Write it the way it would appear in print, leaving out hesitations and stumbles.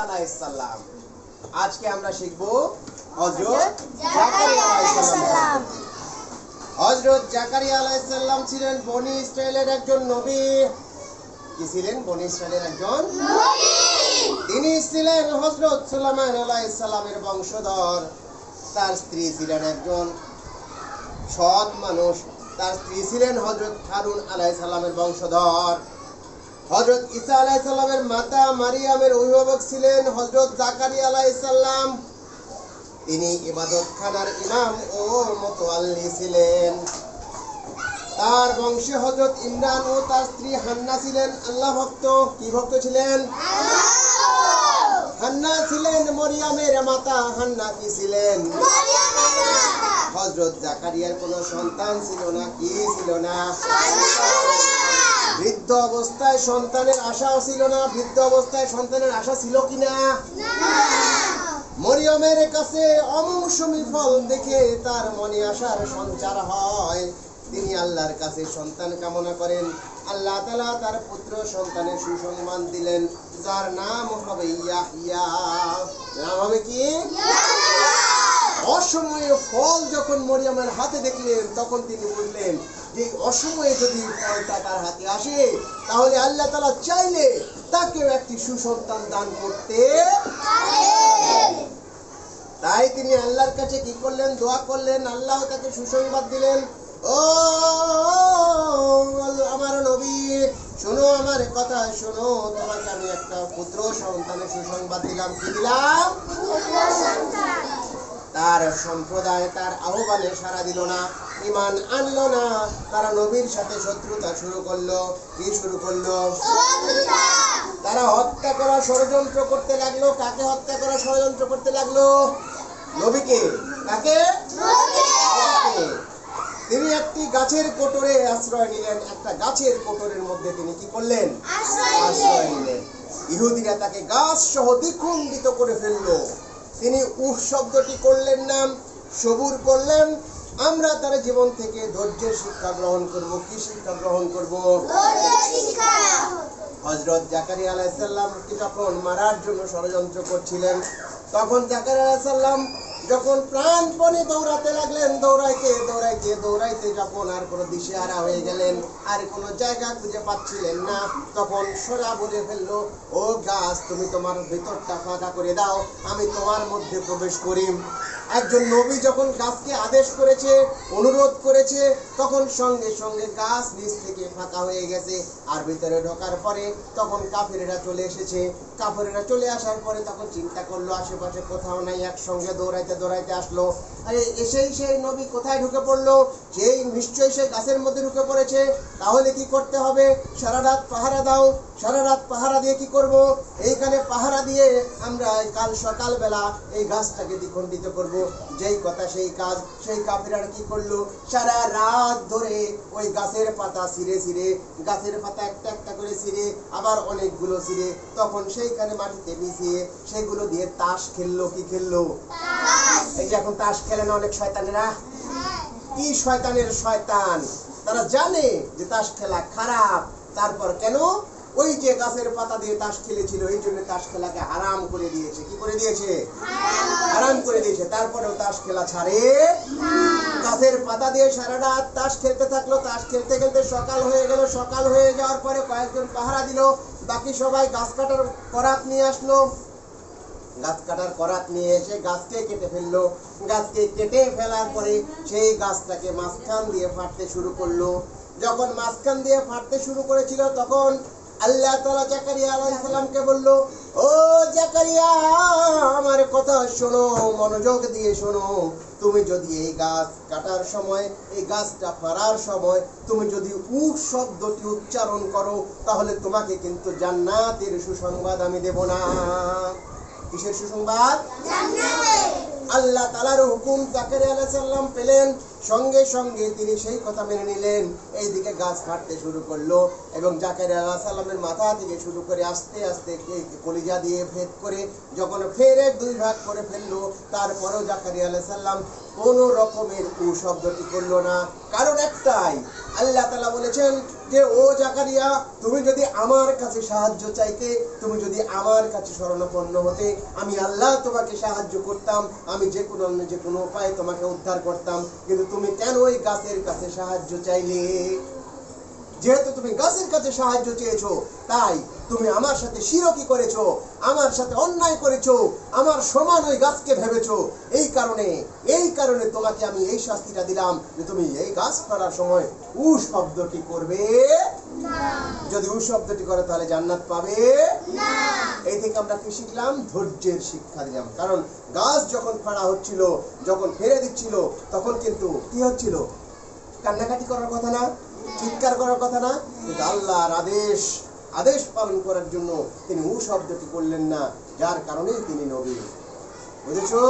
আলাইহিস সালাম। আজকে আমরা শিখব হযরত জাকারিয়া আলাইহিস সালাম। হযরত জাকারিয়া আলাইহিস সালাম ছিলেন বনি ইসরাইলের একজন নবী। কি ছিলেন? বনি ইসরাইলের একজন নবী। তিনি ছিলেন হযরত সুলাইমান আলাইহিস সালামের বংশধর। তার স্ত্রী ছিলেন একজন সৎ মানুষ। তার স্ত্রী ছিলেন হযরত হারুন আলাইহিস সালামের বংশধর। হযরত ঈসা আলাইহিস সালামের মাতা মারিয়ামের অভিভাবক ছিলেন হযরত জাকারিয়া আলাইহিস সালাম। তিনি ইবাদতখানার ইমাম ও মুতাওয়াল্লি ছিলেন। তার বংশে হযরত ইমরান ও তার স্ত্রী হান্না ছিলেন আল্লাহ ভক্ত। কি ভক্ত ছিলেন? হান্না ছিলেন মরিয়মের মাতা। হান্না কি ছিলেন? মরিয়মের মাতা। হযরত জাকারিয়ার কোনো সন্তান ছিল না। কি ছিল না? বৃদ্ধ অবস্থায় সন্তানের আশাও ছিল না। বৃদ্ধ অবস্থায় সন্তানের আশা ছিল কিনা? মরিয়মের কাছে অমৌসুমী ফল দেখে তার মনে আশার সঞ্চার হয়। তিনি আল্লাহর কাছে সন্তান কামনা করেন। আল্লাহ তাআলা তার পুত্র সন্তানের সুসংবাদ দিলেন, যার নাম হবে ইয়াহইয়া। নাম হবে কি? অসময়ে ফল যখন মরিয়মের হাতে দেখলেন, তখন তিনি বললেন যে অসময়ে যদি ফলটা তার হাতে আসে, তাহলে আল্লাহ তাআলা চাইলে তাকেও একটি সুসন্তান দান করতে পারেন। তাই তিনি আল্লাহর কাছে কি করলেন? দোয়া করলেন। আল্লাহ তাকে সুসংবাদ দিলেন, ও আমার নবী, শোনো আমার কথা, শোনো, তোমাকে আমি একটা পুত্র সন্তানের সুসংবাদ দিলাম। কি দিলাম? পুত্র সন্তান। তার সম্প্রদায় তার আহ্বানে সাড়া দিল না, ঈমান আনলো না। তারা নবীর সাথে শত্রুতা শুরু করলো। কি শুরু করলো? তারা হত্যা করার ষড়যন্ত্র করতে লাগলো। কাকে হত্যা করার ষড়যন্ত্র করতে লাগলো? নবীকে। কাকে? নবীকে। তিনি একটি গাছের কোটরে আশ্রয় নিলেন। একটা গাছের কোটরের মধ্যে তিনি কি করলেন? আশ্রয় নিলেন। ইহুদিরা তাকে গাছ সহ দ্বিখণ্ডিত করে ফেললো। তিনি উহ শব্দটি করলেন না, সবুর করলেন। আমরা তার জীবন থেকে ধৈর্যের শিক্ষা গ্রহণ করব। কি শিক্ষা গ্রহণ করব? হযরত জাকারিয়া আলাইহিস সালামকে যখন মারার জন্য ষড়যন্ত্র করছিলেন, তখন জাকারিয়া আলাইহিস সালাম যখন প্রাণপণে দৌড়াতে লাগলেন, দৌড়াইতে যখন আর কোনো দিশেহারা হয়ে গেলেন, আর কোনো জায়গা খুঁজে পাচ্ছিলেন না, তখন সোজা বলে ফেললো, ও গাছ, তুমি তোমার ভিতরটা ফাঁকা করে দাও, আমি তোমার মধ্যে প্রবেশ করি। একজন নবী যখন গাছকে আদেশ করেছে, অনুরোধ করেছে, তখন সঙ্গে সঙ্গে গাছ নিচ থেকে ফাঁকা হয়ে গেছে। আর ভিতরে ঢোকার পরে তখন কাফেরেরা চলে এসেছে। কাফেরেরা চলে আসার পরে তখন চিন্তা করলো আশেপাশে কোথাও নাই, একসঙ্গে দৌড়াইতে আসলো। আরে এসেই সেই নবী কোথায় ঢুকে পড়লো? সেই নিশ্চয়ই সেই গাছের মধ্যে ঢুকে পড়েছে। তাহলে কি করতে হবে? সারা রাত পাহারা দাও। সারা রাত পাহারা দিয়ে কি করব? এইখানে পাহারা দিয়ে আমরা কাল সকালবেলা এই গাছটাকে দ্বিখণ্ডিত করব। যেই কথা সেই কাজ। সেই কাফেররা কি করলো? সারা রাত ধরে ওই গাছের পাতা ছিঁড়ে গাছের পাতা একটা একটা করে ছিঁড়ে, আবার অনেকগুলো ছিঁড়ে, তখন সেইখানে মাটিতে মিশিয়ে সেগুলো দিয়ে তাস খেললো। কি খেললো? এই যে এখন তাস খেলে না অনেক শয়তানেরা। কি শয়তানের শয়তান! তারা জানে যে তাস খেলা খারাপ, তারপর কেন ওই যে গাছের পাতা দিয়ে তাস খেলেছিল, এই জন্য তাস খেলাকে হারাম করে দিয়েছে। কি করে দিয়েছে? হারাম করে দিয়েছে। তারপরেও তাস খেলা ছাড়ে না। গাছের পাতা দিয়ে সারা রাত তাস খেলতে থাকলো। তাস খেলতে খেলতে সকাল হয়ে গেল। সকাল হয়ে যাওয়ার পরে কয়েকজন পাহারা দিল, বাকি সবাই গাছ কাটার করাত নিয়ে আসলো। গাছ কাটার করাত নিয়ে এসে গাছকে কেটে ফেললো। গাছকে কেটে ফেলার পরে সেই গাছটাকে মাঝখান দিয়ে ফাটতে শুরু করলো। যখন মাঝখান দিয়ে ফাটতে শুরু করেছিল, তখন আল্লাহ তাআলা জাকারিয়া আলাইহিস সালামকে বলল, ও জাকারিয়া, আমার কথা শোনো, মনোযোগ দিয়ে শোনো। তুমি যদি এই গাছ কাটার সময়, এই গাছটা ফাড়ার সময় তুমি যদি উহ শব্দটি উচ্চারণ করো, তাহলে তোমাকে কিন্তু জান্নাতের সুসংবাদ আমি দেব না। কিসের সুসংবাদ? জান্নাতের। আল্লাহ তাআলার হুকুম জাকারিয়া আলাইহিস সালাম পেলেন। সঙ্গে সঙ্গে তিনি সেই কথা মেনে নিলেন। এইদিকে গাছ ফাটতে শুরু করলো এবং জাকারিয়া আলাইহিস সালামের মাথা থেকে শুরু করে আস্তে আস্তে কলিজা দিয়ে ভেদ করে যখন ফেরে দুই ভাগ করে ফেললো, তারপরেও জাকারিয়া আলাইহিস সালাম কোনো রকমের শব্দটি করলো না। কারণ একটাই, আল্লাহ তাআলা বলেছেন যে ও জাকারিয়া, তুমি যদি আমার কাছে সাহায্য চাইতে, তুমি যদি আমার কাছে শরণাপন্ন হতে, আমি আল্লাহ তোমাকে সাহায্য করতাম, আমি যে কোনো উপায়ে তোমাকে উদ্ধার করতাম, কিন্তু তুমি কেন ওই গাছের কাছে সাহায্য চাইলে? যেহেতু তুমি গাছের কাছে সাহায্য চেয়েছো, তাই তুমি আমার সাথে শিরকি করেছো, আমার সাথে অন্যায় করেছো, আমার সমান ওই গাছকে ভেবেছো। এই কারণে তোমাকে আমি এই শাস্তিটা দিলাম যে তুমি এই গাছ ফাড়ার সময় উ শব্দটি করবে না। যদি উ শব্দটি করে তাহলে জান্নাত পাবে না। এই থেকে আমরা কি শিখলাম? ধৈর্যের শিক্ষা দিলাম। কারণ গাছ যখন ফাড়া হচ্ছিল, যখন ফেলে দিচ্ছিল, তখন কিন্তু কি হচ্ছিল? কান্নাকাটি করার কথা না, চিৎকার করার কথা না, কিন্তু আল্লাহর আদেশ পালন করার জন্য তিনি উ শব্দটি করলেন না, যার কারণেই তিনি নবী। বুঝেছো?